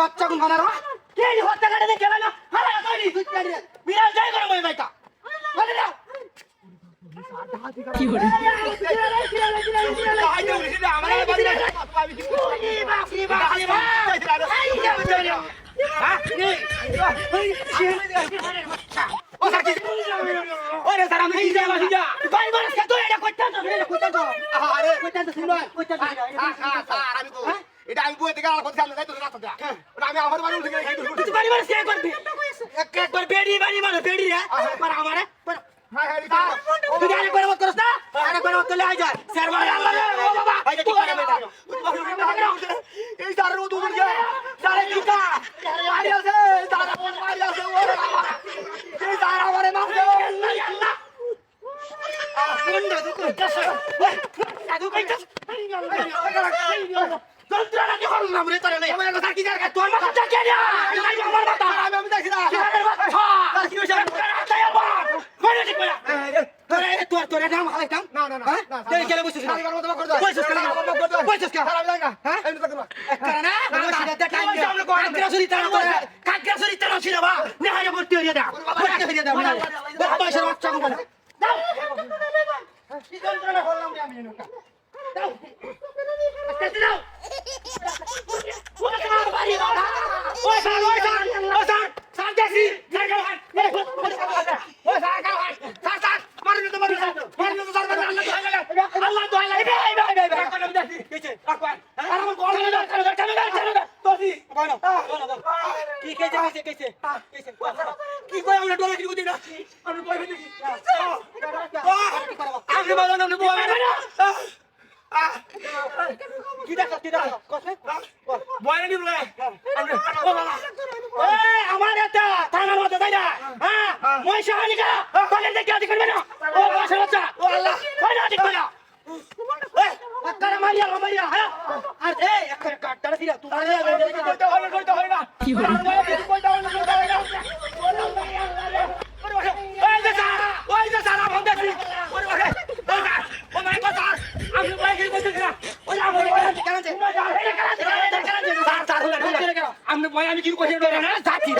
বাচ্চা কোন খানা কে হত্যা করে দেখে না হালা কইলি তুই কাটি বিরাজ জয় করে মই ভাইটা বলে দাও কি করে আই দাও রে আমার বাড়ি না আমি কি ও সাকি ওরে সারা আমি যা বাসি যা ভাই বলে তো এটা কইতা তো আরে কইতা তো শুনো কইতা তো স্যার আমি তো এটা আমি বই থেকে আর কথা জানলে যাই তো রাস্তা দা আমি আমার বাড়ি উঠে গেই তুই বাড়ি বাড়ি সে করবি একবার বেড়ি বাড়ি মানে বেড়ি রে पर हमारे पर हां हां तू जाने पर मत करस ना अरे पर मत ले आ जा सर मार अल्लाह ओ बाबा भाई की करे बेटा ए सारे रो दूर गया सारे टीका मारिया से सारा बोल मारिया से ओरे बाबा ए सारा मारे मार दे अल्लाह आ मुंडा तू कस साधु कई कस যন্ত্রণা কি করলাম নাম রে তোরে নাই আমার কথা কি জায়গা তোর মাথা কে না নাই আমার মাথা আমি দেখি না তার কি হইছে তাই আমার মানে ঠিক বলা তোরে নাম হালাই কাম না না না তুই কেন বসছিস না আমার মত করে দাও বসছিস কেন বসছিস কেন খারাপ লাগে না হ্যাঁ আমি তো করব করে না আমি সিধা টাইম দে আমরা কোন কাগরাসুরি তারা করে কাগরাসুরি তারা ছিল বা নেহায় ভর্তি হইয়া দাও ভর্তি হইয়া দাও বাবা সর বাচ্চা কোন দাও কি যন্ত্রণা করলাম রে আমি এনকা দাও আস্তে দাও কি দেখো কসে বয়রা দি বলে আমার এটা থানার মধ্যে যাই না হ্যাঁ মই শাহানি করা বলে দেখি আদি করবে না ও বাসা বাচ্চা ও আল্লাহ কই না ঠিক না আকার মারিয়া হ্যাঁ আর এই একটা কাটটা দিরা তুমি কইতা হয় না কি বল কইতা হয় না ওই যে সারা বন্ধ আছে ও মাই গড আমি বলে কি বলছিস না ওই আমার কেন আমি কি কইছি না যাচ্ছি